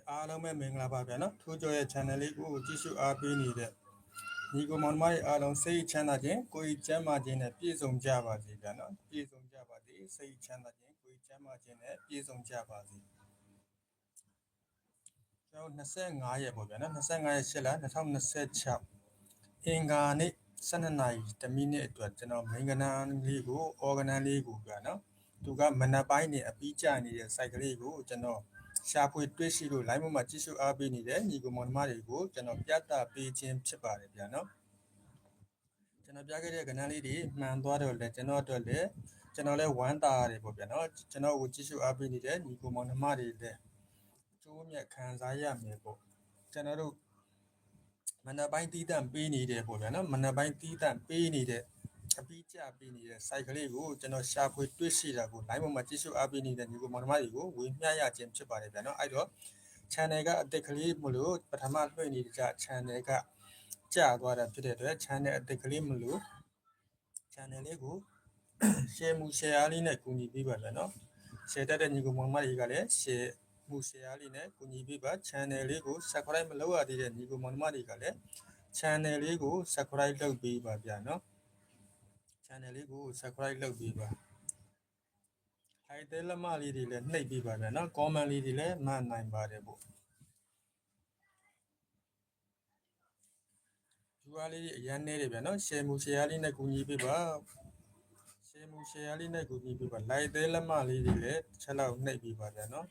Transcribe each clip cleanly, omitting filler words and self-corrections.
အားလုံးပဲမင်္ဂလာပါဗျာနော်ထိုးကျော်ရဲ့ channel လေးကိုကြည့်ရှုအားပေးနေတဲ့ညီကိုမောင်နှမတွေအားလုံးစိတ်ချမ်းသာခြင်းကိုယ်ကျန်းမာခြင်းနဲ့ပြည့်စုံကြပါစေဗျာနော်ပြည့်စုံကြပါစေစိတ်ချမ်းသာခြင်းကိုယ်ကျန်းမာခြင်းနဲ့ပြည့်စုံကြပါစေကျွန်တော်25ရက်ပေါ့ဗျာနော်25ရက်8လ2026အင်္ဂါနေ့12နာရီ10မိနစ်အတွက်ကျွန်တော်မိန်ကနန်းလေးကိုအော်ဂနန်းလေးကိုဗျာနော်သူကမနက်ပိုင်းနေအပြီးကျနေတဲ့ site ကလေးကိုကျွန်တော်ရှာဖွေတွေ့ရှိလို့ live မှာကြည့်ရှုအားပေးနေတဲ့ညီကိုမောင်နှမတွေကိုကျွန်တော်ပြသပေးခြင်းဖြစ်ပါတယ်ဗျာနော်ကျွန်တော်ပြခဲ့တဲ့ကဏ္ဍလေးတွေမှန်သွားတော့လေကျွန်တော်အတွက်လည်းကျွန်တော်လည်းဝမ်းသာရတယ်ပေါ့ဗျာနော်ကျွန်တော်ကိုကြည့်ရှုအားပေးနေတဲ့ညီကိုမောင်နှမတွေလည်းကျိုးမြတ်ခံစားရမယ်ပေါ့ကျွန်တော်တို့မနက်ပိုင်းတီးတန့်ပေးနေတယ်ပေါ့ဗျာနော်မနက်ပိုင်းတီးတန့်ပေးနေတဲ့အပြီးကျပေးနေတဲ့ site ကလေးကိုကျွန်တော်ရှာဖွေတွေ့ရှိတာကို live မှာကြည့်ရှုအားပေးနေတဲ့ညီကိုမောင်နှမတွေကိုဝေမျှရခြင်းဖြစ်ပါတယ်ဗျာနော်အဲ့တော့ channel ကအသစ်ကလေးမလို့ပထမလွှင့်နေကြ channel ကကြာသွားတာဖြစ်တဲ့အတွက် channel အသစ်ကလေးမလို့ channel လေးကို share မှု share လေးနဲ့ကူညီပေးပါဗျာနော် share တတ်တဲ့ညီကိုမောင်နှမတွေကလည်း share မှု share လေးနဲ့ကူညီပေးပါ channel လေးကို subscribe မလုပ်ရသေးတဲ့ညီကိုမောင်နှမတွေကလည်း channel လေးကို subscribe လုပ်ပေးပါဗျာနော် channel လေးကို subscribe လုပ်ပေးပါဟိုက်တဲလက်မလေးတွေလည်းနှိပ်ပေးပါဗျာနော် comment လေးတွေလည်းမှတ်နိုင်ပါတယ်ပေါ့ယူအားလေးတွေအရန်နေတယ်ဗျာနော် share မှု share လေးနဲ့ကူညီပေးပါ share မှု share လေးနဲ့ကူညီပေးပါ like တဲလက်မလေးတွေလည်းတစ်ချက်လောက်နှိပ်ပေးပါဗျာနော်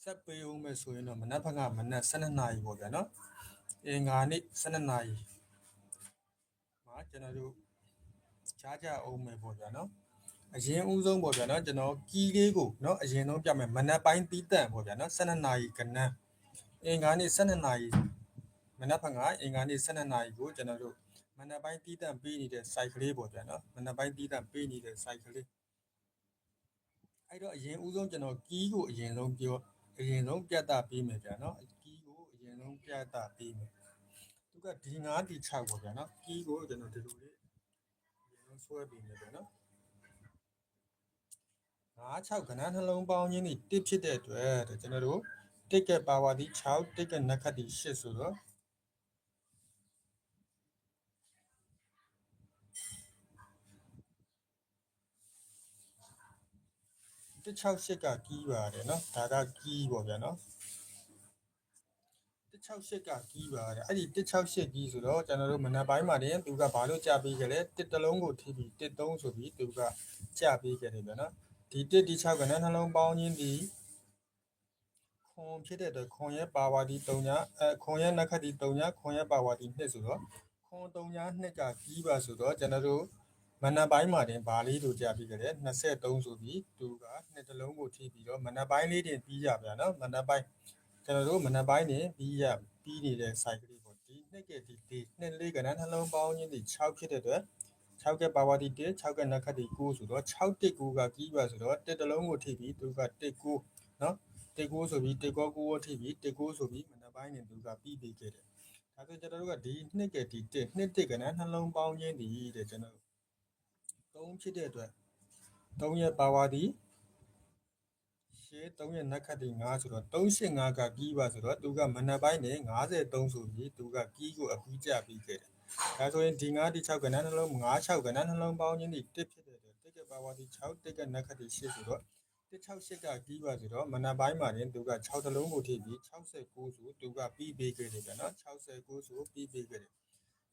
ဆက်ပေးအောင်မယ်ဆိုရင်တော့မနက်ဖက်ကမနက်12နာရီပေါ့ဗျာနော်အင်္ဂါနေ့12နာရီမှာကျွန်တော်တို့ကြားကြအောင်မယ်ပေါ့ဗျာနော်အရင်ဦးဆုံးပေါ့ဗျာနော်ကျွန်တော်ကီးလေးကိုเนาะအရင်ဆုံးပြမယ်မနက်ပိုင်းတီးတန့်ပေါ့ဗျာနော်12နာရီကနန်းအင်္ဂါနေ့12နာရီမနက်ဖက်ကအင်္ဂါနေ့12နာရီကိုကျွန်တော်တို့မနက်ပိုင်းတီးတန့်ပေးနေတဲ့ site ကလေးပေါ့ဗျာနော်မနက်ပိုင်းတီးတန့်ပေးနေတဲ့ site ကလေးအဲ့တော့အရင်ဦးဆုံးကျွန်တော်ကီးကိုအရင်ဆုံးပြတ်တာပေးမယ်ဗျာနော်ကီးကိုအရင်ဆုံးပြတ်တာပေးမယ်သူကဒီ9ဒီ6ပေါ့ဗျာနော်ကီးကိုကျွန်တော်ဒီလိုလေးအရင်ဆုံးဆွဲပေးမယ်ဗျာနော်9-6ကဏ္ဍနှလုံးပေါင်းခြင်းဒီ1ဖြစ်တဲ့အတွက်ကျွန်တော်တို့တစ်ကပါဝါဒီ6တစ်ကနက္ခတ်ဒီ8ဆိုတော့168ကကီးပါတယ်နော်ဒါကကီးပေါ့ဗျာနော်168ကကီးပါတယ်အဲ့ဒီ168ကီးဆိုတော့ကျွန်တော်တို့မနက်ပိုင်းမှာတင်သူကဘာလို့ကြာပေးခဲ့လဲတစ်တလုံးကိုထိပြီး13ဆိုပြီးသူကကြာပေးခဲ့တယ်ဗျာနော်ဒီ1ဒီ6ကဏ္ဍနှလုံးပေါင်းခြင်းဒီခွန်ဖြစ်တဲ့အတွက်ခွန်ရဲ့ပါဝါဒီ3ညခွန်ရဲ့နက္ခတ်ဒီ3ညခွန်ရဲ့ပါဝါဒီ2ဆိုတော့ခွန်3ည2ကကီးပါဆိုတော့ကျွန်တော်တို့မနက်ပိုင်းမှာတင်ဘာလေးတို့ကြာပြီးကြတယ်23ဆိုပြီးသူကနှစ်တလုံးကိုထိပြီးတော့မနက်ပိုင်းလေးတင်ပြီးရဗျာနော်မနက်ပိုင်းကျွန်တော်တို့မနက်ပိုင်းတင်ပြီးနေတဲ့ site ကလေးပေါ့ဒီနှစ်ကဒီနှစ်လေးကဏ္ဍနှလုံးပေါင်းခြင်းဒီ6ဖြစ်တဲ့အတွက်6ကပါဝါဒီ1 6ကနက္ခတ်ဒီ9ဆိုတော့6တစ်9ကကီးပါဆိုတော့တစ်တလုံးကိုထိပြီးသူကတစ်9နော်တစ်9ဆိုပြီးတစ်ကော9ထိပြီးတစ်9ဆိုပြီးမနက်ပိုင်းတင်သူကပြီးပေးခဲ့တယ်ဒါဆိုကျွန်တော်တို့ကဒီနှစ်ကဒီနှစ်တစ်ကဏ္ဍနှလုံးပေါင်းခြင်းဒီတဲ့ကျွန်တော်3ဖြစ်တဲ့အတွက်3ရဲ့ပါဝါဒီရှေ့3ရဲ့နက္ခတ်ဒီ9ဆိုတော့385ကကီးပါဆိုတော့သူကမနက်ပိုင်းနဲ့53ဆိုပြီးသူကကီးကိုအပြီးကျပြီးခဲ့တယ်ဒါဆိုရင်ဒီ9ဒီ6ကဏ္ဍနှလုံး9-6ကဏ္ဍနှလုံးပေါင်းခြင်းဒီ1ဖြစ်တဲ့အတွက်1ကပါဝါဒီ6 1ကနက္ခတ်ဒီ8ဆိုတော့168ကကီးပါဆိုတော့မနက်ပိုင်းမှာတင်သူက6တလုံးကိုထိပြီး69ဆိုသူကပြီးပေးခဲ့တယ်ဗျာနော်69ဆိုပြီးပေးခဲ့တယ်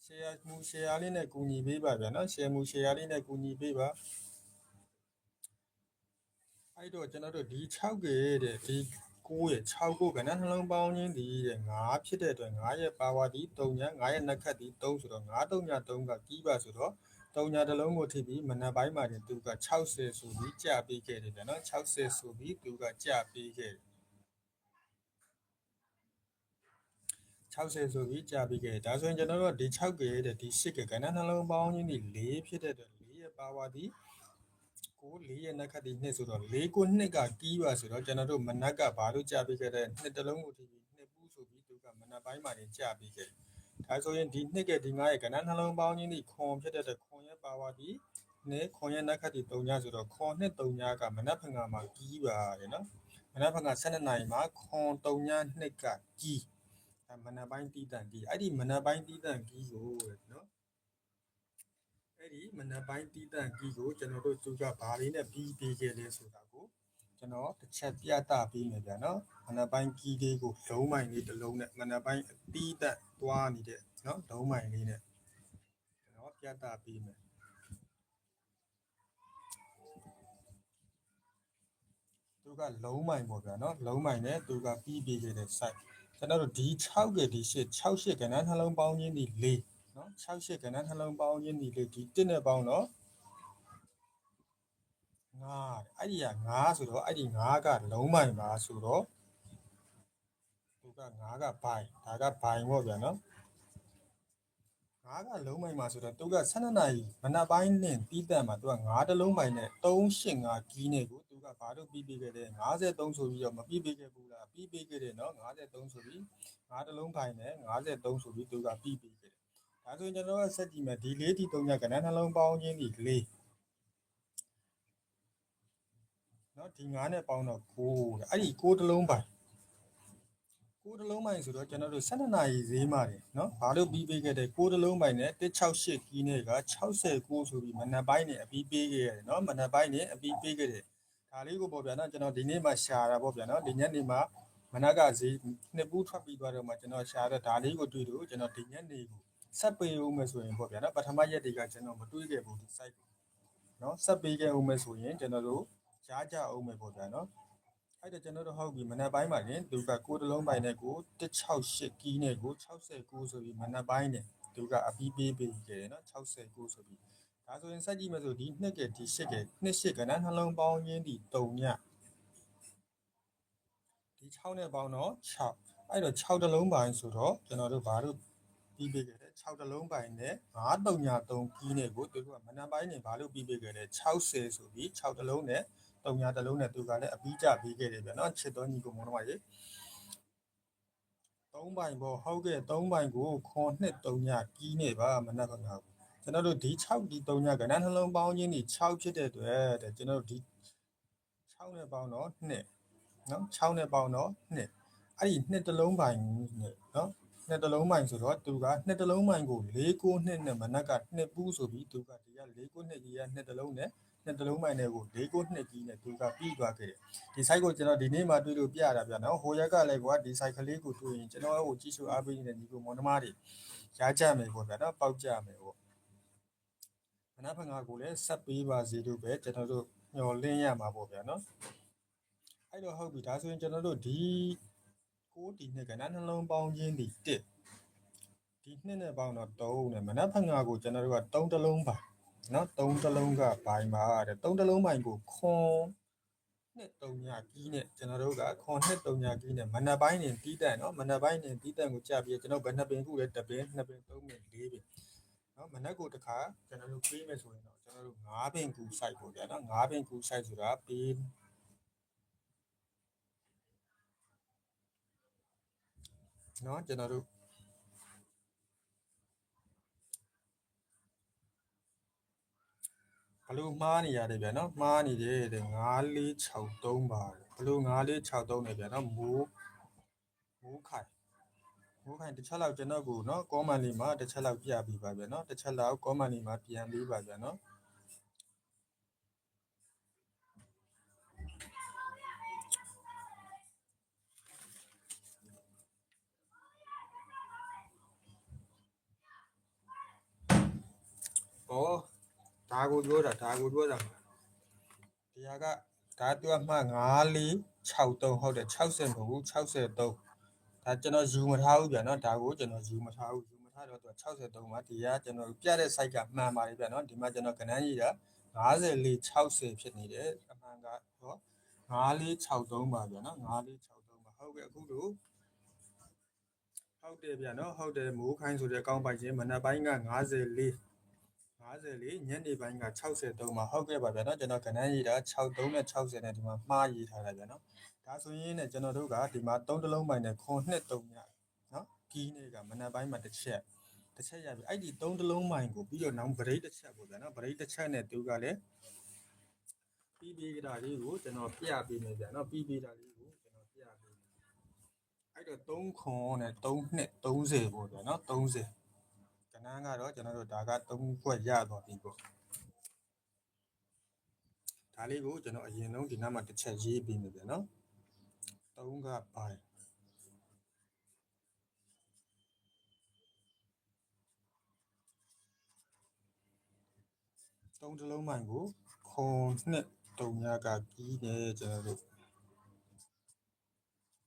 share မှု share လေးနဲ့ကူညီပေးပါဗျာနော် share မှု share လေးနဲ့ကူညီပေးပါအဲ့တော့ကျွန်တော်တို့ဒီ6ကတဲ့ဒီ9ရဲ့6ကိုကဏ္ဍနှလုံးပေါင်းခြင်းဒီတဲ့9ဖြစ်တဲ့အတွက်9ရဲ့ပါဝါဒီ3ည9ရဲ့နက္ခတ်ဒီ3ဆိုတော့9 3ည3ကကီးပါဆိုတော့3ညတစ်လုံးကိုထိပြီးမနက်ပိုင်းမှာတင်သူက60ဆိုပြီးကြာပေးခဲ့တယ်ဗျာနော်60ဆိုပြီးသူကကြာပေးခဲ့တယ်60ဆိုပြီးကြာပြီးခဲ့ဒါဆိုရင်ကျွန်တော်တို့ဒီ6ကတဲ့ဒီ8ကကဏ္ဍနှလုံးပေါင်းခြင်းဒီ4ဖြစ်တဲ့အတွက်4ရဲ့ပါဝါဒီကို4ရဲ့နက္ခတ်ဒီ2ဆိုတော့4ကို2ကကီးပါဆိုတော့ကျွန်တော်တို့မနက်ကဘာလို့ကြာပြီးခဲ့တဲ့2တလုံးကိုထိပြီး2ပူးဆိုပြီးသူကမနက်ပိုင်းမှာကြာပြီးခဲ့ဒါဆိုရင်ဒီ2ကဒီ9ရဲ့ကဏ္ဍနှလုံးပေါင်းခြင်းဒီခွန်ဖြစ်တဲ့အတွက်ခွန်ရဲ့ပါဝါဒီ နှစ်ခွန်ရဲ့နက်ခတ်တီ3ညဆိုတော့ခွန်နှစ်3ညကမနက်ဖန်ကမှာကြီးပါတယ်နော်မနက်ဖန်က12နာရီမှာခွန်3ညနှစ်ကကြီးမနက်ပိုင်းတီးတန်ကြီးအဲ့ဒီမနက်ပိုင်းတီးတန်ကြီးကိုနော်အဲ့ဒီမနက်ပိုင်းတီးတန်ကြီးကိုကျွန်တော်တို့သူကဘာလေးနဲ့ပြီးပေးခဲ့လဲဆိုတာကိုကျွန်တော်တစ်ချက်ပြသပေးမယ်ဗျာနော်မနက်ပိုင်းကြီးလေးကိုလုံးမိုင်လေးတစ်လုံးနဲ့မနက်ပိုင်းအတီးတက်သွားနေတဲ့နော်လုံးမိုင်လေးနဲ့ကျွန်တော်ပြသပေးမယ်သူကလုံးမိုင်ပေါ့ဗျာနော်လုံးမိုင်နဲ့သူကပြီးပေးခဲ့တဲ့ site ကျွန်တော်တို့ဒီ6ကဒီ8ကဏ္ဍနှလုံးပေါင်းခြင်းဒီ4နော်6ကဏ္ဍနှလုံးပေါင်းခြင်းဒီ4ဒီ1နဲ့ပေါင်းတော့9အဲ့ဒီက9ဆိုတော့အဲ့ဒီ9ကလုံးမိုင်ပါဆိုတော့သူက9ကဘိုင်ဒါကဘိုင်ပေါ့ဗျာနော်9ကလုံးမိုင်မှာဆိုတော့သူက12နာရီမနက်ပိုင်းနဲ့ပြီးတက်မှာသူက9တလုံးမိုင်နဲ့385ကီးနဲ့ကိုသူကဘာလို့ပြီးပေးခဲ့လဲ53ဆိုပြီးတော့မပြီးပေးခဲ့ဘူးလားပြီးပေးခဲ့တယ်နော်53ဆိုပြီး9တလုံးမိုင်နဲ့53ဆိုပြီးသူကပြီးပေးခဲ့တယ်ဒါဆိုရင်ကျွန်တော်ကဆက်ကြည့်မယ်ဒီ4ဒီ3ညကဏ္ဍနှလုံးပေါင်းခြင်းဒီ4နော်ဒီ9နဲ့ပေါင်းတော့9တဲ့အဲ့ဒီ9တလုံးပိုင်9တလုံးပိုင်ဆိုတော့ကျွန်တော်တို့12နာရီဈေးမှာတယ်နော်ဘာလို့ပြီးပေးခဲ့တယ်9တလုံးပိုင်နဲ့168ကီးနဲ့က69ဆိုပြီးမနက်ပိုင်းနဲ့အပြီးပေးခဲ့ရတယ်နော်မနက်ပိုင်းနဲ့အပြီးပေးခဲ့တယ်ဒါလေးကိုပေါ့ဗျာနော်ကျွန်တော်ဒီနေ့မှရှာတာပေါ့ဗျာနော်ဒီညနေမှမနက်ကဈေးနှစ်ပူးထွက်ပြီးသွားတော့မှကျွန်တော်ရှာတော့ဒါလေးကိုတွေ့လို့ကျွန်တော်ဒီညနေကိုဆက်ပေးဦးမယ်ဆိုရင်ပေါ့ဗျာနော်ပထမရက်တွေကကျွန်တော်မတွေးခဲ့ဘူးဒီ site ကိုနော်ဆက်ပေးခဲ့ဦးမယ်ဆိုရင်ကျွန်တော်တို့ကြားကြအောင်မယ်ပေါ့ဗျာနော်အဲ့တော့ကျွန်တော်တို့ဟုတ်ပြီမနက်ပိုင်းမှာရင်သူက6တလုံးပိုင်းနဲ့ကို168ကီးနဲ့ကို69ဆိုပြီးမနက်ပိုင်းနဲ့သူကအပြီးပေးပေးခဲ့တယ်နော်69ဆိုပြီးဒါဆိုရင်စက်ကြည့်မယ်ဆိုဒီနှစ်ကဒီ8ကနှစ်8ကဏ္ဍနှလုံးပေါင်းရင်းဒီ3ညဒီ6နဲ့ပေါင်းတော့6အဲ့တော့6တလုံးပိုင်းဆိုတော့ကျွန်တော်တို့ဘာလို့ပြီးပေးခဲ့တယ်6တလုံးပိုင်းနဲ့933ကီးနဲ့ကိုသူကမနက်ပိုင်းနဲ့ဘာလို့ပြီးပေးခဲ့လဲ60ဆိုပြီး6တလုံးနဲ့3ညတလုံးနဲ့သူကလည်းအပြီးကြပေးခဲ့တယ်ဗျာနော်ချစ်တော်ညီကိုမောင်တို့ကရေ3ပိုင်ပေါ့ဟုတ်ကဲ့3ပိုင်ကိုခွန်နှစ်3ညကီးနေပါမနက်ကကျွန်တော်တို့ဒီ6ဒီ3ညကဏ္ဍနှလုံးပေါင်းခြင်းဒီ6ဖြစ်တဲ့အတွက်တဲ့ကျွန်တော်တို့ဒီ6နဲ့ပေါင်းတော့2နော်6နဲ့ပေါင်းတော့2အဲ့ဒီ2တလုံးပိုင်နဲ့နော်2တလုံးပိုင်ဆိုတော့သူက2တလုံးပိုင်ကို492နဲ့မနက်က2ပူးဆိုပြီးသူကဒီက492ကြီးက2တလုံးနဲ့2တလုံးပိုင်တွေကို492ကြီးနဲ့သူကပြီးသွားခဲ့တယ်ဒီ site ကိုကျွန်တော်ဒီနေ့မှတွေ့လို့ပြတာဗျာနော်ဟိုရက်ကလည်းကွာဒီ site ကလေးကိုတွေ့ရင်ကျွန်တော်ကိုကြည့်ရှုအားပေးနေတဲ့ညီကိုမောင်နှမတွေရားကြမယ်ပေါ့ဗျာနော်ပေါက်ကြမယ်ပေါ့မနက်ဖန်ကကိုလည်းဆက်ပေးပါစေလို့ပဲကျွန်တော်တို့ညှော်လင်းရမှာပေါ့ဗျာနော်အဲ့တော့ဟုတ်ပြီဒါဆိုရင်ကျွန်တော်တို့ဒီ6ဒီနှစ်ကဏ္ဍနှလုံးပေါင်းခြင်းဒီ1ဒီနှစ်နဲ့ပေါင်းတော့3နဲ့မနက်ဖန်ကကိုကျွန်တော်တို့က3တလုံးပါနော်3တလုံးကဘိုင်ပါတဲ့3တလုံးဘိုင်ကိုခွန်နှစ်3ညကီးနဲ့ကျွန်တော်တို့ကခွန်နှစ်3ညကီးနဲ့မနက်ပိုင်းနေတီးတန့်နော်မနက်ပိုင်းနေတီးတန့်ကိုကြပြီးကျွန်တော်ဘယ်နှစ်ပင်ခုလဲ1ပင်2ပင်3ပင်4ပင်နော်မနက်ကိုတစ်ခါကျွန်တော်တို့ပေးမယ်ဆိုရင်တော့ကျွန်တော်တို့5ပင်ကူစိုက်ပေါ့ဗျာနော်5ပင်ကူစိုက်ဆိုတာပေးနော်ကျွန်တော်တို့ဘလို့မှားနေရတယ်ဗျာနော်မှားနေတယ်တဲ့9463ပါတယ်ဘလို့9463နေဗျာနော်မိုးခိုင်တစ်ချက်လောက်ကျွန်တော်ကိုနော်ကောမန်လေးမှာတစ်ချက်လောက်ပြပေးပါဗျာနော်တစ်ချက်လောက်ကောမန်လေးမှာပြန်ပေးပါဗျာနော်ဩဒါကိုပြောတာဒီဟာကဒါသူကမှ9463ဟုတ်တယ်60မဟုတ်ဘူး63ဒါကျွန်တော်ယူမထားဘူးဗျာနော်ဒါကိုကျွန်တော်ယူမထားတော့သူက63ပါဒီကကျွန်တော်ပြတဲ့ site ကမှန်ပါတယ်ဗျာနော်ဒီမှာကျွန်တော်ကဏ္ဍကြီးက5460ဖြစ်နေတယ်အမှန်ကတော့5463ပါဗျာနော်5463ပါဟုတ်ကဲ့အခုတို့ဟုတ်တယ်ဗျာနော်ဟုတ်တယ်မိုးခိုင်းဆိုတဲ့အကောင့်ပိုက်ချင်းမနက်ပိုင်းက54ညနေပိုင်းက63မှာဟုတ်ကဲ့ပါဗျာနော်ကျွန်တော်ကဏ္ဍရေးတာ63နဲ့60နဲ့ဒီမှာမှားရေးထားတာဗျာနော်ဒါဆိုရင်ねကျွန်တော်တို့ကဒီမှာ3တလုံးပိုင်းနဲ့ခွန်နှစ်3ညနော်ကီးနေကမနက်ပိုင်းမှာတစ်ချက် တစ်ချက်ရပြီအဲ့ဒီ3တလုံးမိုင်ကိုပြီးတော့နောက်ဗရိတ်တစ်ချက်ပေါ့ဗျာနော်ဗရိတ်တစ်ချက်နဲ့သူကလည်းပြီးပြီးကြတာလေးကိုကျွန်တော်ပြပေးမယ်ဗျာနော်ပြီးပြီးတာလေးကိုကျွန်တော်ပြပေးမယ်အဲ့တော့3ခွန်နဲ့3နှစ်30ပေါ့ဗျာနော်30ကဏ္ဍကတော့ကျွန်တော်တို့ဒါက3ခွက်ရသွားပြီပေါ့ဒါလေးကိုကျွန်တော်အရင်ဆုံးဒီနားမှာတစ်ချက်ရေးပေးမယ်ဗျာနော်3ကပိုင်း3တလုံးမိုင်ကိုခွန်နှစ်3ညကကြီးတယ်ကျွန်တော်တို့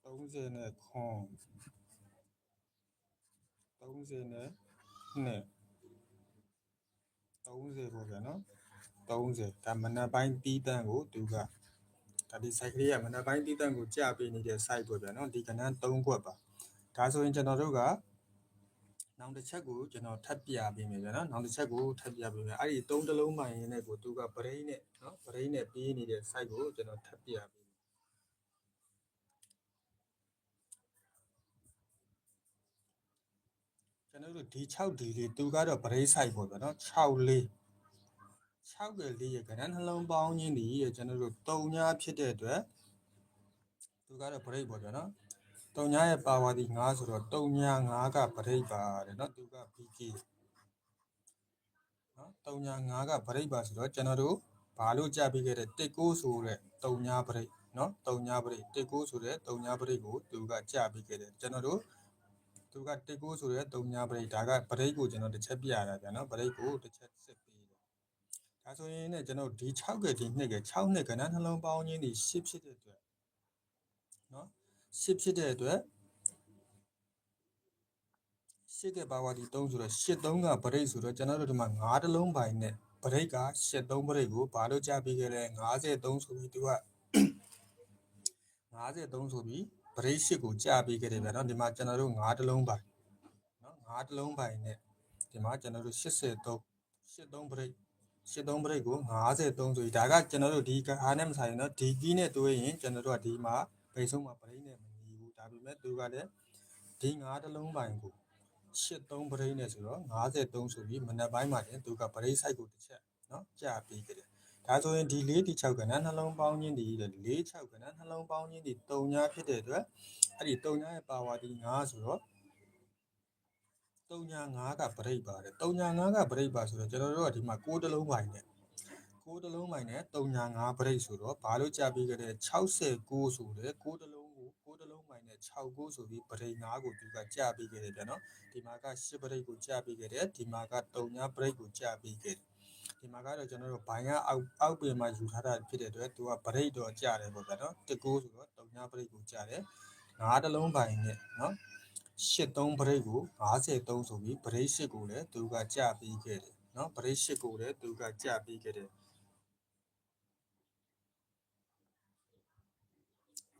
30နဲ့ခွန်30နဲ့နှစ်30ပေါ့ဗျာနော်30ဒါမနက်ပိုင်းတီးတန်းကိုသူကဒါဒီ site ကလေးကမနက်ပိုင်းတီးတန်းကိုကြာပေးနေတဲ့ site ပေါ့ဗျာနော်ဒီကဏ္ဍ3ခွက်ပါဒါဆိုရင်ကျွန်တော်တို့ကနောက်တစ်ချက်ကိုကျွန်တော်ထပ်ပြပေးမယ်ဗျာနော်နောက်တစ်ချက်ကိုထပ်ပြပေးမယ်အဲ့ဒီ3တလုံးမှန်ရင်လည်းကိုသူကဗရိတ်နဲ့နော်ဗရိတ်နဲ့ပြီးနေတဲ့ site ကိုကျွန်တော်ထပ်ပြပေးမယ်ကျွန်တော်တို့ဒီ6ဒီလေးသူကတော့ဗရိတ် site ပေါ့ဗျာနော်6လေး6ကလေးရဲ့ကဏ္ဍနှလုံးပေါင်းခြင်းဒီကျွန်တော်တို့3ညဖြစ်တဲ့အတွက်သူကတော့ဗရိတ်ပေါ့ဗျာနော်3ညရဲ့ပါဝါဒီ9ဆိုတော့3ည9ကဗရိတ်ပါတယ်နော်သူက BK နော်3ည9ကဗရိတ်ပါဆိုတော့ကျွန်တော်တို့ဘာလို့ကြပြီးခဲ့တဲ့19ဆိုတဲ့3ညဗရိတ်နော်3ညဗရိတ်19ဆိုတဲ့3ညဗရိတ်ကိုသူကကြပြီးခဲ့တယ်ကျွန်တော်တို့သူက19ဆိုတဲ့3ညဗရိတ်ဒါကဗရိတ်ကိုကျွန်တော်တစ်ချက်ပြရတာဗျာနော်ဗရိတ်ကိုတစ်ချက်စစ်ပြီးတယ်ဒါဆိုရင်ねကျွန်တော်ဒီ6ကဒီ2က6နှစ်ကဏ္ဍနှလုံးပေါင်းခြင်းဒီ10ဖြစ်တဲ့အတွက်နော်10ဖြစ်တဲ့အတွက်ရှစ်ကပါဝါဒီ3ဆိုတော့ရှစ်3ကဗရိတ်ဆိုတော့ကျွန်တော်တို့ဒီမှာ9တလုံးပိုင်းနဲ့ဗရိတ်ကရှစ်3ဗရိတ်ကိုဘာလို့ကြပြီးခဲ့လဲ53ဆိုပြီးသူက53ဆိုပြီးဗရိတ်ရှစ်ကိုကြပြီးခဲ့တယ်ဗျာနော်ဒီမှာကျွန်တော်တို့9တလုံးပိုင်းနော်9တလုံးပိုင်းနဲ့ဒီမှာကျွန်တော်တို့83 83ဗရိတ်83ဗရိတ်ကို53ဆိုပြီးဒါကကျွန်တော်တို့ဒီအားနဲ့မဆိုင်နော်ဒီကီးနဲ့တွေးရင်ကျွန်တော်တို့ကဒီမှာဘိတ်ဆုံးမှာဗရိတ်နဲ့မညီဘူးဒါပေမဲ့သူကလည်းဒီ9တလုံးပိုင်းကို83ဗရိတ်နဲ့ဆိုတော့53ဆိုပြီးမနက်ပိုင်းမှာတင်သူကဗရိတ် site ကိုတစ်ချက်เนาะကြာပြီးကြတယ်ဒါဆိုရင်ဒီ4ဒီ6ကဏ္ဍနှလုံးပေါင်းခြင်းဒီ4 6ကဏ္ဍနှလုံးပေါင်းခြင်းဒီ3ညဖြစ်တဲ့အတွက်အဲ့ဒီ3ညရဲ့ပါဝါဒီ9ဆိုတော့3ည9ကဗရိတ်ပါတယ်3ည9ကဗရိတ်ပါဆိုတော့ကျွန်တော်တို့ကဒီမှာ6တလုံးပိုင်းနဲ့6တလုံးပိုင်းနဲ့3ည9ဗရိတ်ဆိုတော့ဘာလို့ကြာပြီးကြတဲ့69ဆိုတဲ့6တလုံးကို6တလုံးပိုင်းနဲ့69ဆိုပြီးဗရိတ်9ကိုသူကကြာပြီးကြတယ်ဗျာနော်ဒီမှာက10ဗရိတ်ကိုကြာပြီးခဲ့တယ်ဒီမှာက3ညဗရိတ်ကိုကြာပြီးခဲ့တယ်ဒီမှာကတော့ကျွန်တော်တို့ဘိုင်းကအောက်ပင်မှာယူထားတာဖြစ်တဲ့အတွက်သူကဗရိတ်တော့ကြာတယ်ပေါ့ဗျာနော်19ဆိုတော့3ညဗရိတ်ကိုကြာတယ်9တလုံးပိုင်းနဲ့နော်83ဗရိတ်ကို53ဆိုပြီးဗရိတ်8ကိုလည်းသူကကြာပြီးခဲ့တယ်နော်ဗရိတ်8ကိုလည်းသူကကြာပြီးခဲ့တယ်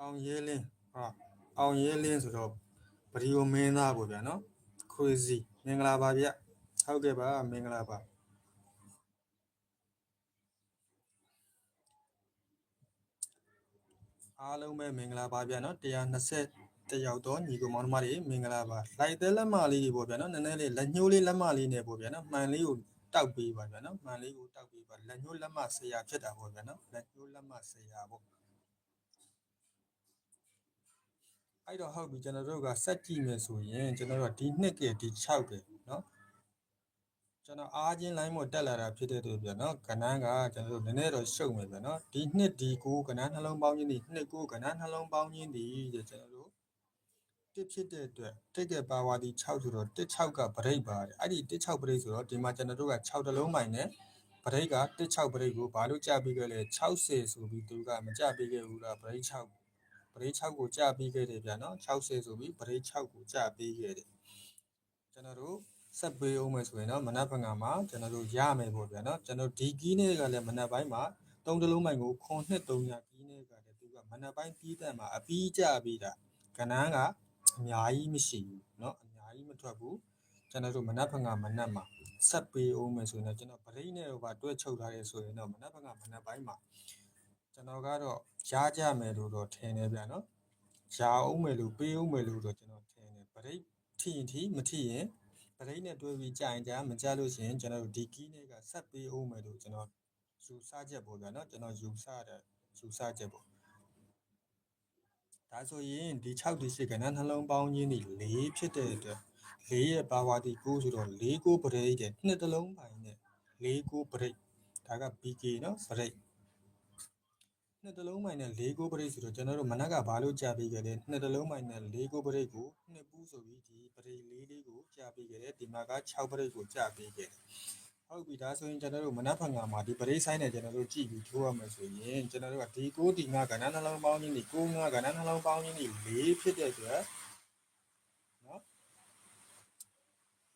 အောင်ရဲလင်းဟာအောင်ရဲလင်းဆိုတော့ဗဒီယိုမင်းသားပေါ့ဗျာနော် crazy မင်္ဂလာပါဗျဟုတ်ကဲ့ပါမင်္ဂလာပါအားလုံးပဲမင်္ဂလာပါဗျာနော်120တယောက်တော့ညီကိုမောင်နှမတွေမင်္ဂလာပါလိုက်တဲ့လက်မလေးတွေပေါ့ဗျာနော်နည်းနည်းလေးလက်ညှိုးလေးလက်မလေးနဲ့ပေါ့ဗျာနော်မှန်လေးကိုတောက်ပေးပါဗျာနော်မှန်လေးကိုတောက်ပေးပါလက်ညှိုးလက်မဆရာဖြစ်တာပေါ့ဗျာနော်လက်ညှိုးလက်မဆရာပေါ့အဲ့တော့ဟုတ်ပြီကျွန်တော်တို့ကစက်ကြည့်မယ်ဆိုရင်ကျွန်တော်တို့ကဒီ2ကဒီ6ကနော်ကျွန်တော်အားချင်း line မို့တက်လာတာဖြစ်တဲ့အတွက်ဗျာနော်ကဏ္ဍကကျွန်တော်တို့နည်းနည်းတော့ရှုပ်မယ်ဗျာနော်ဒီ2ဒီ9ကဏ္ဍနှလုံးပေါင်းခြင်းဒီ2 9ကဏ္ဍနှလုံးပေါင်းခြင်းဒီကျွန်တော်တို့တစ်ဖြစ်တဲ့အတွက်တစ်ကပါဝါဒီ6ဆိုတော့တစ်6ကဗရိတ်ပါတယ်အဲ့ဒီတစ်6ဗရိတ်ဆိုတော့ဒီမှာကျွန်တော်တို့က6တလုံးမိုင်နဲ့ဗရိတ်ကတစ်6ဗရိတ်ကိုဘာလို့ကြာပြီးခဲ့လဲ60ဆိုပြီးသူကမကြာပြီးခဲ့ဘူးလားဗရိတ်6ဗရိတ်6ကိုကြာပြီးခဲ့တယ်ဗျာနော်60ဆိုပြီးဗရိတ်6ကိုကြာပြီးခဲ့တယ်ကျွန်တော်တို့ဆက်ပေးအောင်မယ်ဆိုရင်တော့မနက်ဖြန်ကမှကျွန်တော်တို့ရမယ်ပေါ့ဗျာနော်ကျွန်တော်ဒီကီးနဲ့ကလည်းမနက်ပိုင်းမှာ3တလုံးမိုင်ကိုခွန်နှစ်3ညကီးနဲ့ကလည်းသူကမနက်ပိုင်းပြီးတဲ့မှာအပြီးကြပြီးတာကဏ္ဍကအများကြီးမရှိဘူးเนาะအများကြီးမထွက်ဘူးကျွန်တော်တို့မနက်ဖြန်ကမနက်မှာဆက်ပေးအောင်မယ်ဆိုရင်တော့ကျွန်တော်ဗရိတ်နဲ့တော့တွဲချုပ်ထားရဲဆိုရင်တော့မနက်ဖြန်ကမနက်ပိုင်းမှာကျွန်တော်ကတော့ရားကြမယ်လို့တော့ထင်နေဗျာနော်ရားအောင်မယ်လို့ပေးအောင်မယ်လို့တော့ကျွန်တော်ထင်နေဗရိတ်ထိရင်ထိမထိရင်ဗ ရိတ်နဲ့တွဲပြီးကြာရင်ကြာမကြလို့ရှိရင်ကျွန်တော်တို့ဒီကီးနဲ့ကဆက်ပေးအောင်မယ်လို့ကျွန်တော်ယူဆချက်ပေါ့ဗျာနော်ကျွန်တော်ယူဆချက်ပေါ့ဒါဆိုရင်ဒီ6ဒီ8ကဏ္ဍနှလုံးပေါင်းခြင်းဒီ4ဖြစ်တဲ့အတွက်4ရဲ့ပါဝါဒီ9ဆိုတော့4 9ပရိတ်တဲ့နှစ်တလုံးပိုင်းနဲ့4 9ပရိတ်ဒါက BK နော်ပရိတ်နှစ်တလုံးပိုင်းနဲ့4 9ပရိတ်ဆိုတော့ကျွန်တော်တို့မနက်ကဘာလို့ကြာပြီးကြလဲနှစ်တလုံးပိုင်းနဲ့4 9ပရိတ်ကိုနှစ်ပူးဆိုပြီးဒီပရိတ်4လေးကိုကြာပြီးကြတယ်ဒီမှာက6ပရိတ်ကိုကြာပြီးကြတယ်ဟုတ်ပြီဒါဆိုရင်ကျွန်တော်တို့မနက်ဖြန်ကမှာဒီပရိတ်ဆိုင်နဲ့ကျွန်တော်တို့ကြည့်ပြီးထိုးရမယ်ဆိုရင်ကျွန်တော်တို့ကဒီ9ဒီ9ကဏ္ဍနှလုံးပေါင်းခြင်းဒီ9 9ကဏ္ဍနှလုံးပေါင်းခြင်းဒီ4ဖြစ်တဲ့အတွက်နော်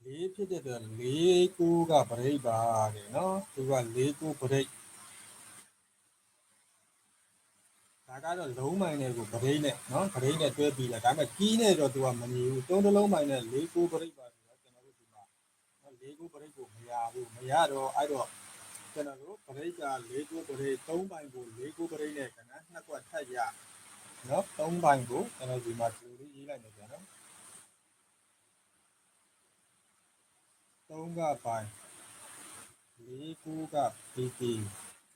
4ဖြစ်တဲ့အတွက်4 9ကပရိတ်ပါတယ်နော်သူက4 9ပရိတ်ဒါကတော့လုံးမိုင်နဲ့ကိုပရိတ်နဲ့နော်ပရိတ်နဲ့တွဲပြီးလာဒါပေမဲ့ကီးနဲ့တော့သူကမနေဘူးသုံးတလုံးမိုင်နဲ့4 9ပရိတ်ပါဆိုတော့ကျွန်တော်တို့ဒီမှာနော်4 9ပရိတ်ကိုမရဘူးမရတော့အဲ့တော့ကျွန်တော်တို့ပရိတ်က4 9ပရိတ်3ပိုင်ကို4 9ပရိတ်နဲ့ကဏ္ဍနှစ်ကွက်ထပ်ရနော်3ပိုင်ကိုကျွန်တော်ဒီမှာဒီလိုရေးလိုက်မယ်ဗျာနော်3ကပိုင်4 9က PP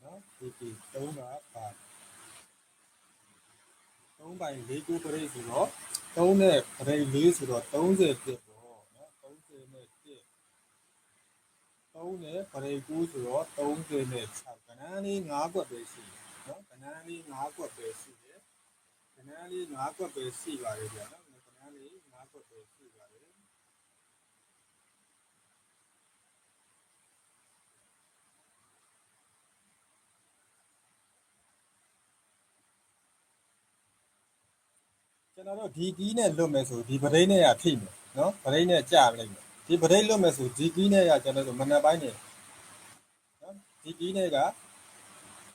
နော် PP 3ကပိုင်3ပိုင်4 9ပရိတ်ဆိုတော့3နဲ့ပရိတ်4ဆိုတော့30ဖြစ်ပေါ့နော်30နဲ့1 3နဲ့ပရိတ်9ဆိုတော့30နဲ့6ကဏ္ဍလေး5ကွက်ပဲရှိတယ်နော်ကဏ္ဍလေး5ကွက်ပဲရှိတယ်ကဏ္ဍလေး5ကွက်ပဲရှိပါတယ်ဗျာနော်ကဏ္ဍလေး5ကွက်ပဲရှိပါတယ်ကျွန်တော်တို့ဒီကီးနဲ့လွတ်မယ်ဆိုဒီပရိတ်နဲ့ရထိမယ်နော်ပရိတ်နဲ့ကြာလိုက်မယ်ဒီပရိတ်လွတ်မယ်ဆိုဒီကီးနဲ့ရကျွန်တော်တို့မနက်ပိုင်းနေနော်ဒီကီးနဲ့က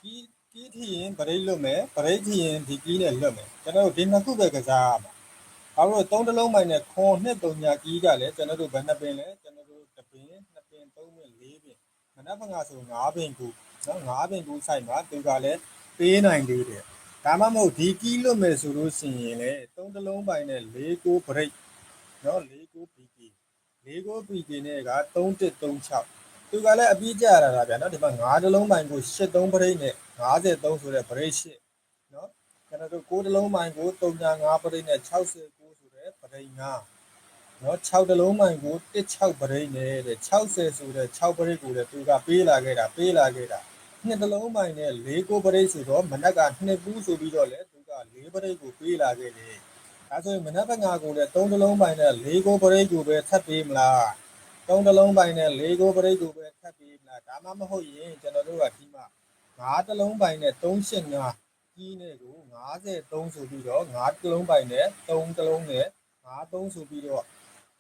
ကီးထိရင်ပရိတ်လွတ်မယ်ပရိတ်ထိရင်ဒီကီးနဲ့လွတ်မယ်ကျွန်တော်တို့ဒီနှစ်ခုပဲကစားရမှာဘာလို့3တလုံးပိုင်းနဲ့ခွန်2 3ညာကီးကလည်းကျွန်တော်တို့ဘယ်နှစ်ပင်လဲကျွန်တော်တို့1ပင်2ပင်3ပင်4ပင်မနက်ဖြန်ကဆို5ပင်ကူနော်5ပင်ကူဆိုင်မှာသူကလည်းပေးနိုင်သေးတယ်ဒါမှမဟုတ်ဒီကီးလွတ်မယ်ဆိုလို့ရှိရင်လေ3တလုံးပိုင်းနဲ့4 9 break နော်4 9 PK 4 9 PK နဲ့က3136သူကလည်းအပြည့်ကြရတာဗျာနော်ဒီမှာ9တလုံးပိုင်းကို83 break နဲ့53ဆိုတဲ့ break 8နော်ကျွန်တော်တို့9တလုံးပိုင်းကို35 break နဲ့69ဆိုတဲ့ break 5နော်6တလုံးပိုင်းကို16 break နဲ့တဲ့60ဆိုတဲ့6 break ကိုလည်းသူကပေးလာခဲ့တာနှစ်တလုံးပိုင်းနဲ့4 9ပရိတ်ဆိုတော့မနက်က2ပူးဆိုပြီးတော့လေသူက4ပရိတ်ကိုပေးလာခဲ့တယ်ဒါဆိုရင်မနက်ဖက်ငါကိုလည်း3တလုံးပိုင်းနဲ့4 9ပရိတ်ကိုပဲထပ်ပေးမလား3တလုံးပိုင်းနဲ့4 9ပရိတ်ကိုပဲထပ်ပေးမလားဒါမှမဟုတ်ရင်ကျွန်တော်တို့ကဒီမှာ5တလုံးပိုင်းနဲ့385ကြီးနဲ့ကို53ဆိုပြီးတော့5တလုံးပိုင်းနဲ့3တလုံးနဲ့53ဆိုပြီးတော့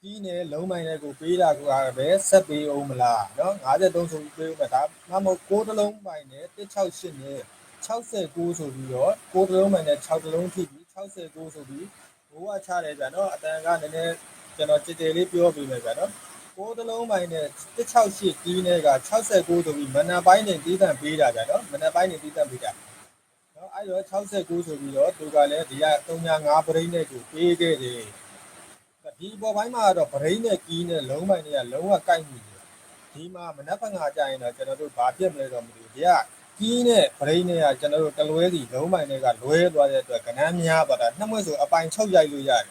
ကြီးနဲ့လုံးပိုင်းနဲ့ကိုပေးတာကပဲဆက်ပေးအောင်မလားเนาะ53ဆိုပြီးပေးဦးမယ်ဒါမှမဟုတ်6တလုံးပိုင်းနဲ့168နဲ့69ဆိုပြီးတော့6တလုံးပိုင်းနဲ့6တလုံးထိပြီး69ဆိုပြီးဘိုးကချတယ်ဗျာเนาะအတန်ကနည်းနည်းကျွန်တော်ကြည်ကြည်လေးပြောပေးမယ်ဗျာเนาะ6တလုံးပိုင်းနဲ့168ကြီးနဲ့က69ဆိုပြီးမနက်ပိုင်းနဲ့တီးတန့်ပေးတာဗျာเนาะမနက်ပိုင်းနဲ့တီးတန့်ပေးတာเนาะအဲ့တော့69ဆိုပြီးတော့သူကလည်းဒီက35ပရိတ်နဲ့ကိုပေးခဲ့တယ်ဒီပေါ်ပိုင်းမှာတော့ဗရိတ်နဲ့ကီးနဲ့လုံးပိုင်းတွေကလုံးဝကိုက်နေတယ်ဒီမှာမနက်ဖက်ငါကြရင်တော့ကျွန်တော်တို့ဘာပြက်မလဲတော့မသိဘူးဒီကကီးနဲ့ဗရိတ်နဲ့ကကျွန်တော်တို့တလွဲစီလုံးပိုင်းတွေကလွဲသွားတဲ့အတွက်ကဏ္ဍများပါတာနှစ်မွဲ့ဆိုအပိုင်6ရိုက်လို့ရတယ်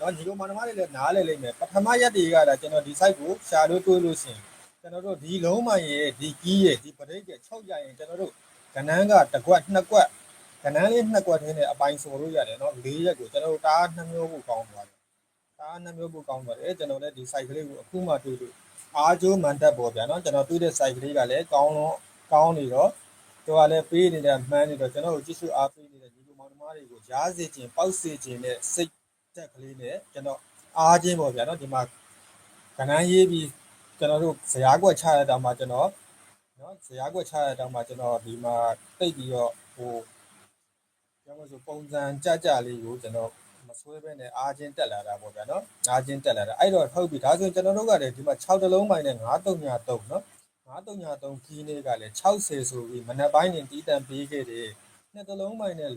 နော်ညီတို့မနမတွေလည်းနားလဲလိမ့်မယ်ပထမရက်တွေကလည်းကျွန်တော်ဒီ site ကိုရှာလို့တွေးလို့ရှင်ကျွန်တော်တို့ဒီလုံးပိုင်းရဲ့ဒီကီးရဲ့ဒီဗရိတ်ရဲ့6ရိုက်ရင်ကျွန်တော်တို့ကဏ္ဍကတစ်ကွက်နှစ်ကွက်ကဏ္ဍလေးနှစ်ကွက်ထဲနဲ့အပိုင်ဆိုလို့ရတယ်နော်4ရက်ကိုကျွန်တော်တို့တားနှမျိုးဖို့ကောင်းသွားတယ်ဒါနှမျိုးပို့ကောင်းပါတယ်ကျွန်တော်လည်းဒီ site ကလေးကိုအခုမှတွေ့လို့အားကျိုးမှန်တတ်ပေါ့ဗျာနော်ကျွန်တော်တွေ့တဲ့ site ကလေးကလည်းကောင်းနေတော့သူကလည်းပေးနေတဲ့မှန်းနေတော့ကျွန်တော်တို့ကြည့်စုအားပေးနေတဲ့ညီလိုမောင်နှမတွေကိုရားစေခြင်းပေါက်စေခြင်းနဲ့စိတ်တက်ကလေးနဲ့ကျွန်တော်အားခြင်းပေါ့ဗျာနော်ဒီမှာကဏ္ဍရေးပြီးကျွန်တော်တို့ဇရာကွက်ချရတဲ့တောင်မှကျွန်တော်နော်ဇရာကွက်ချရတဲ့တောင်မှကျွန်တော်ဒီမှာတိတ်ပြီးတော့ဟိုကျွန်တော်ဆိုပုံစံကြလေးကိုကျွန်တော်မဆွဲဘဲနဲ့အားချင်းတက်လာတာပေါ့ဗျာနော်အားချင်းတက်လာတာအဲ့တော့ထုတ်ပြီဒါဆိုရင်ကျွန်တော်တို့ကလည်းဒီမှာ6တလုံးပိုင်းနဲ့933နော်933ခီးလေးကလည်း60ဆိုပြီးမနက်ပိုင်းနေတီးတန်ပေးခဲ့တယ်နှစ်တလုံးပိုင်းနဲ့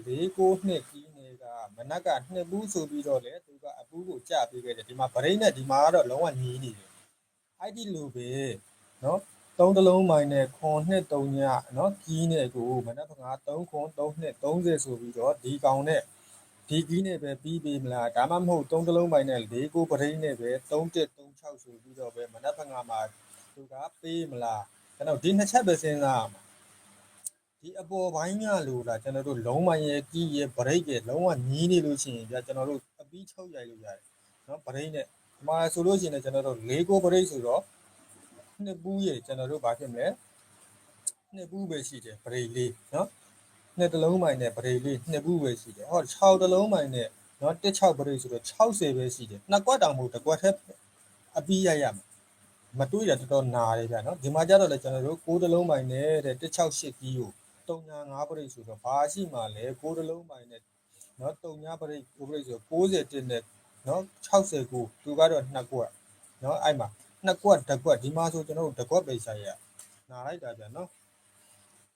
492ခီးလေးကမနက်က2ပူးဆိုပြီးတော့လေသူကအပူးကိုကြပေးခဲ့တယ်ဒီမှာဗရိတ်နဲ့ဒီမှာကတော့လုံးဝညီးနေတယ် အဲ့ဒီလိုပဲနော်3တလုံးမိုင်နဲ့ခွန်နှစ်3ညနော်ကီးနဲ့ကိုမနက်ဖြန်က3ခွန်3နှစ်30ဆိုပြီးတော့ဒီကောင်နဲ့ဒီကီးနဲ့ပဲပြီးပြီမလားဒါမှမဟုတ်3တလုံးမိုင်နဲ့4ကိုပရိန်းနဲ့ပဲ3136ဆိုပြီးတော့ပဲမနက်ဖြန်ကမှာသူကပေးမလားကျွန်တော်ဒီနှစ်ချက်ပဲစဉ်းစားမှာဒီအပေါ်ပိုင်းကလို့လားကျွန်တော်တို့လုံးမိုင်ရဲ့ကီးရဲ့ပရိတ်ရဲ့လုံးဝညီးနေလို့ရှိရင်ပြကျွန်တော်တို့အပီးချုပ်ရိုက်လို့ရတယ်နော်ပရိတ်နဲ့ဒီမှာဆိုလို့ရှိရင်ကျွန်တော်တို့4ကိုပရိတ်ဆိုတော့နှစ်ပူးရဲ့ကျွန်တော်တို့ဘာဖြစ်မလဲနှစ်ပူးပဲရှိတယ်ပရိတ်လေးနော်နှစ်တလုံးမိုင်နဲ့ပရိတ်လေးနှစ်ပူးပဲရှိတယ်ဟော6တလုံးမိုင်နဲ့နော်16ပရိတ်ဆိုတော့60ပဲရှိတယ်နှစ်ကွက်တောင်မဟုတ်တစ်ကွက်ထက်အပီးရိုက်ရမှာမတွေးရတော်တော်နာတယ်ဗျနော်ဒီမှာကြတော့လေကျွန်တော်တို့6တလုံးမိုင်နဲ့တဲ့168ကီးကို35ပရိတ်ဆိုတော့ဘာရှိမှလဲ6တလုံးမိုင်နဲ့နော်39ပရိတ်9ပရိတ်ဆို61နဲ့နော်69သူကတော့2ကွက်နော်အဲ့မှာ2ကွက်တစ်ကွက်ဒီမှာဆိုကျွန်တော်တို့တစ်ကွက်ပဲဆိုင်ရနာလိုက်တာဗျနော်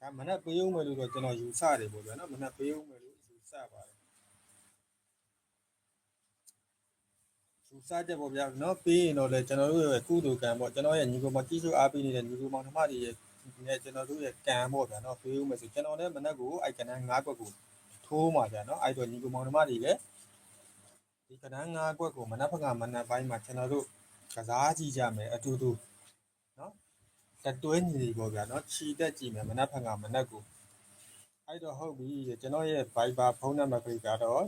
ဒါမနက်ပေးဦးမယ်လို့တော့ကျွန်တော်ယူဆတယ်ပေါ့ဗျာနော်မနက်ပေးဦးမယ်လို့ယူဆပါတယ်ယူဆတဲ့ပေါ့ဗျာနော်ပေးရင်တော့လေကျွန်တော်တို့ရဲ့ကုသိုလ်ကံပေါ့ကျွန်တော်ရဲ့ညီကောင်မကြီးစုအားပေးနေတဲ့ညီကောင်မောင်နှမတွေရဲ့နဲ့ကျွန်တော်တို့ရဲ့ကံပေါ့ဗျာနော်ပေးဦးမယ်ဆိုကျွန်တော်လည်းမနက်ကိုအဲ့ကဏ္ဍ9ကွက်ကိုထိုးမှာဗျာနော်အဲ့တော့ညီကောင်မောင်နှမတွေလည်းဒီကဏ္ဍ9ကွက်ကိုမနက်ဖက်ကမနက်ပိုင်းမှာကျွန်တော်တို့ကစားကြည့်ကြမယ်အတူတူနော်တတွဲညီပေါ့ဗျာနော်ခြီတက်ကြည့်မယ်မနက်ဖက်ကမနက်ကိုအဲ့တော့ဟုတ်ပြီကျွန်တော်ရဲ့ Viber ဖုန်းနံပါတ်ကြီးကတော့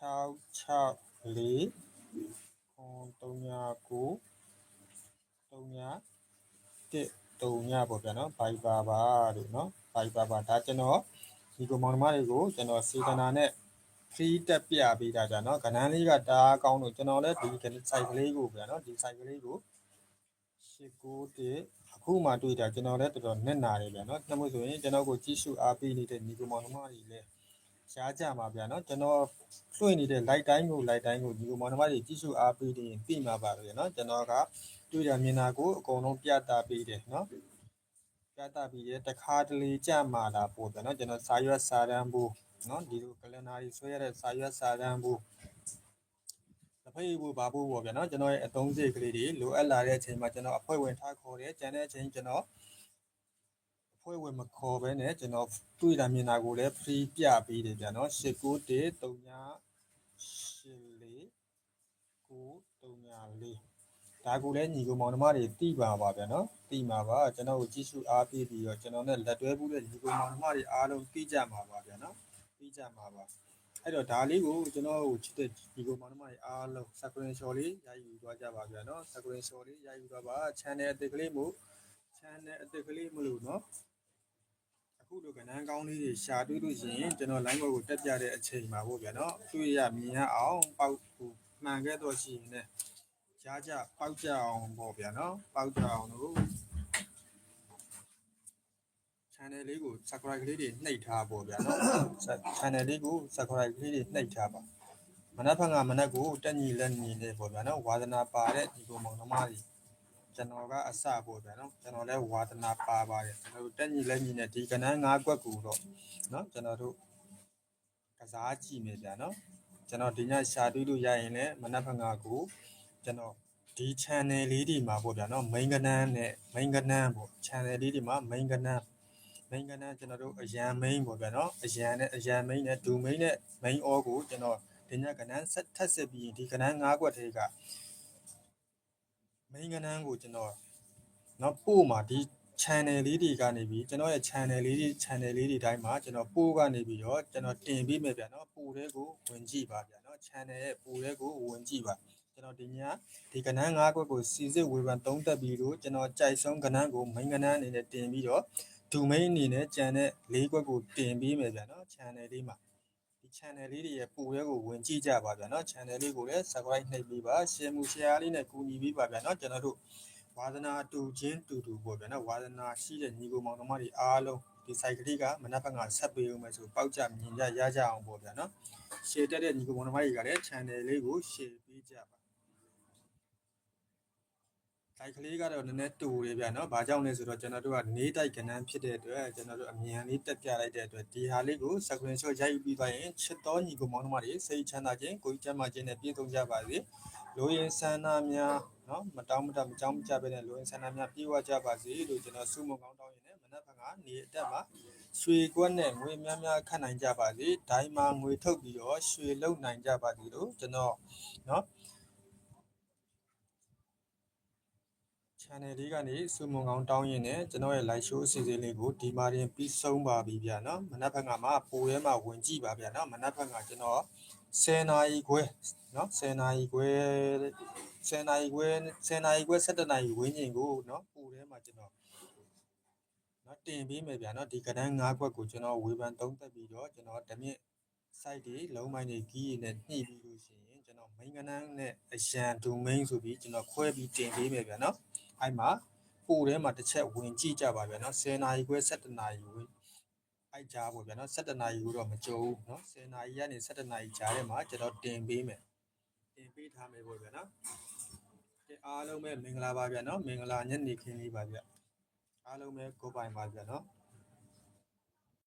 664 3993ပေါ့ဗျာနော် Viber ပါလို့နော် Viber ပါဒါကျွန်တော်ဒီကောင်မောင်နှမတွေကိုကျွန်တော်စေတနာနဲ့ free တက်ပြပေးတာကြာနော်ကဏ္ဍလေးကတားကောင်းလို့ကျွန်တော်လည်းဒီ site ကလေးကိုဗျာနော်ဒီ site ကလေးကို891အခုမှတွေ့တာကျွန်တော်လည်းတော်တော်နက်နာတယ်ဗျာနော်နှမို့ဆိုရင်ကျွန်တော်ကိုကြည့်ရှုအားပေးနေတဲ့ညီကောင်မောင်နှမတွေလည်းရှားကြမှာဗျာနော်ကျွန်တော်လွှင့်နေတဲ့ live တိုင်းကိုညီကောင်မောင်နှမတွေကြည့်ရှုအားပေးနေရင်သိမှာပါဗျာနော်ကျွန်တော်ကတွေ့တာမြင်တာကိုအကုန်လုံးပြသပေးတယ်နော်ပြသပြီးရတခါတလေကြမှာတာပို့ဗျာနော်ကျွန်တော်စာရွက်စာတမ်းဘူးနော်ဒီလိုကလန်ဒါကြီးဆွဲရတဲ့စာရွက်စာတမ်းဘူးလက်ဖက်ရည်ဘူးဘာဘူးပေါ့ဗျာနော်ကျွန်တော်ရဲ့အသုံးစရိတ်ကလေးတွေလိုအပ်လာတဲ့အချိန်မှာကျွန်တော်အဖွဲ့ဝင်ထားခေါ်တယ်ကျန်တဲ့အချိန်ကျွန်တော်အဖွဲ့ဝင်မခေါ်ဘဲနဲ့ကျွန်တော်တွေ့တာမြင်တာကိုလည်း free ပြပေးတယ်ဗျာနော်8913984ဒါကိုလည်းညီကောင်မောင်နှမတွေတိပါပါဗျာနော်တိမှာပါကျွန်တော်ကိုကြည့်ရှုအားပေးပြီးတော့ကျွန်တော်နဲ့လက်တွဲမှုတဲ့ညီကောင်မောင်နှမတွေအားလုံးသိကြမှာပါဗျာနော်သိကြမှာပါအဲ့တော့ဒါလေးကိုကျွန်တော်ကိုချစ်တဲ့ညီကောင်မောင်နှမတွေအားလုံး screenshot လေးရိုက်ယူသွားကြပါဗျာနော် screenshot လေးရိုက်ယူသွားပါ channel အသစ်ကလေးမို့ channel အသစ်ကလေးမလို့နော်အခုလိုကဏ္ဍကောင်းလေးတွေရှာတွေ့လို့ရှိရင်ကျွန်တော် line ဘောကိုတက်ပြတဲ့အချိန်မှာပေါ့ဗျာနော်တွေ့ရမြင်ရအောင်ပေါက်မှန်ခဲ့တော့ရှိရင်လည်းကြားကြပေါက်ကြအောင်ပေါ့ဗျာနော်ပေါက်ကြအောင်လို့ channel လေးကို subscribe ကလေးတွေနှိပ်ထားပေါ့ဗျာနော် channel လေးကို subscribe ကလေးတွေနှိပ်ထားပါမနက်ဖက်ကမနက်ကိုတက်ညီလက်ညီနေပေါ့ဗျာနော်ဝါသနာပါတဲ့ဒီကောင်မောင်နှမတွေကျွန်တော်ကအစပေါ့ဗျာနော်ကျွန်တော်လည်းဝါသနာပါပါတယ်ကျွန်တော်တို့တက်ညီလက်ညီနဲ့ဒီကဏ္ဍ9ကွက်ကိုတော့နော်ကျွန်တော်တို့ကစားကြည့်မယ်ဗျာနော်ကျွန်တော်ဒီညရှာတွေ့လို့ရရင်လည်းမနက်ဖက်ကကိုကျွန်တော်ဒီ channel လေးတွေမှာပေါ့ဗျာနော် main ကဏ္ဍနဲ့ main ကဏ္ဍပေါ့ channel လေးတွေမှာ main ကဏ္ဍကျွန်တော်တို့အရန် main ပေါ့ဗျာနော်အရန် main နဲ့ဒူ main နဲ့ main all ကိုကျွန်တော်ဒီညကဏ္ဍဆက်ထပ်ဆက်ပြီးဒီကဏ္ဍ9ကွက်ထဲက main ကဏ္ဍကိုကျွန်တော်နော်ပို့မှာဒီ channel လေးတွေကနေပြီးကျွန်တော်ရဲ့ channel လေးတွေတိုင်းမှာကျွန်တော်ပို့ကနေပြီးတော့ကျွန်တော်တင်ပေးမယ်ဗျာနော်ပို့တဲ့ကိုဝင်ကြည့်ပါဗျာနော် channel ရဲ့ပို့တဲ့ကိုဝင်ကြည့်ပါကျွန်တော်ဒီညဒီကဏ္ဍ9ကွက်ကိုစီစစ်ဝေဖန်သုံးသပ်ပြီးတော့ကျွန်တော်ကြိုက်ဆုံးကဏ္ဍကို main ကဏ္ဍအနေနဲ့တင်ပြီးတော့ဒူ main အနေနဲ့ကျန်တဲ့၄ကွက်ကိုတင်ပေးမယ်ဗျာနော် channel လေးမှာဒီ channel လေးတွေရဲ့ပို့တဲ့ကိုဝင်ကြည့်ကြပါဗျာနော် channel လေးကိုလည်း subscribe နှိပ်ပေးပါ share မှု share လေးနဲ့ကူညီပေးပါဗျာနော်ကျွန်တော်တို့ဝါသနာတူချင်းတူပေါ့ဗျာနော်ဝါသနာရှိတဲ့ညီကိုမောင်နှမတွေအားလုံးဒီ site ကလေးကမနက်ဖက်ကဆက်ပေးဦးမယ်ဆိုပေါက်ကြမြင်ကြရကြအောင်ပေါ့ဗျာနော် share တက်တဲ့ညီကိုမောင်နှမတွေကလည်း channel လေးကို share ပေးကြပါsite ကလေးကတော့နည်းနည်းတူတယ်ဗျာနော်ဘာကြောင့်လဲဆိုတော့ကျွန်တော်တို့ကနေတိုက်ကဏ္ဍဖြစ်တဲ့အတွက်ကျွန်တော်တို့အမြန်လေးတက်ပြလိုက်တဲ့အတွက်ဒီဟာလေးကို screenshot ရိုက်ယူပြီးသွားရင်ချစ်တော်ညီကိုမောင်နှမတွေစိတ်ချမ်းသာခြင်းကိုယ်ကျန်းမာခြင်းနဲ့ပြည့်စုံကြပါစေလိုရင်းဆန္ဒများ နော်မတောင်းမတမကြောင်းမကြပဲနဲ့လူရင်းဆန္ဒများပြေဝကြပါစေလို့ကျွန်တော်ဆုမွန်ကောင်းတောင်းရင်လည်းမနက်ဖြန်ကနေအတက်မှာရွှေကွက်နဲ့ငွေများများခတ်နိုင်ကြပါစေဒိုင်းမှာငွေထုတ်ပြီးတော့ရွှေလုံနိုင်ကြပါစေလို့ကျွန်တော်နော် channel လေးကနေစုမုံကောင်းတောင်းရင်လည်းကျွန်တော်ရဲ့ live show အစီအစဉ်လေးကိုဒီမှာတင်ပြီးဆုံးပါပြီဗျာနော်မနက်ဖြန်ကမှပိုထဲမှာဝင်ကြည့်ပါဗျာနော်မနက်ဖြန်ကကျွန်တော်10နာရီခွဲနော်10နာရီခွဲ10နာရီခွဲ10နာရီခွဲ17နာရီဝင်းကျင်ကိုနော်ပိုထဲမှာကျွန်တော်နော်တင်ပေးမယ်ဗျာနော်ဒီကဏ္ဍ9ခွက်ကိုကျွန်တော်ဝေဖန်သုံးသပ်ပြီးတော့ကျွန်တော်ဓမြင့် site တွေလုံးမိုင်းတွေကြီးရည်နဲ့နှိပ်ပြီးလို့ရှိရင်ကျွန်တော် main ကဏ္ဍနဲ့အရန် domain ဆိုပြီးကျွန်တော်ခွဲပြီးတင်ပေးမယ်ဗျာနော်အဲ့မှာပိုထဲမှာတစ်ချက်ဝင်ကြည့်ကြပါဗျာနော်10နာရီခွဲ17နာရီဝင်အဲ့ကြားပေါ့ဗျာနော်17နာရီကိုတော့မကြုံဘူးနော်10နာရီကနေ17နာရီကြားထဲမှာကျွန်တော်တင်ပေးမယ်တင်ပေးထားမယ်ပေါ့ဗျာနော်အားလုံးပဲမင်္ဂလာပါဗျာနော်မင်္ဂလာညနေခင်းလေးပါဗျာအားလုံးပဲကိုပိုင်ပါဗျာနော်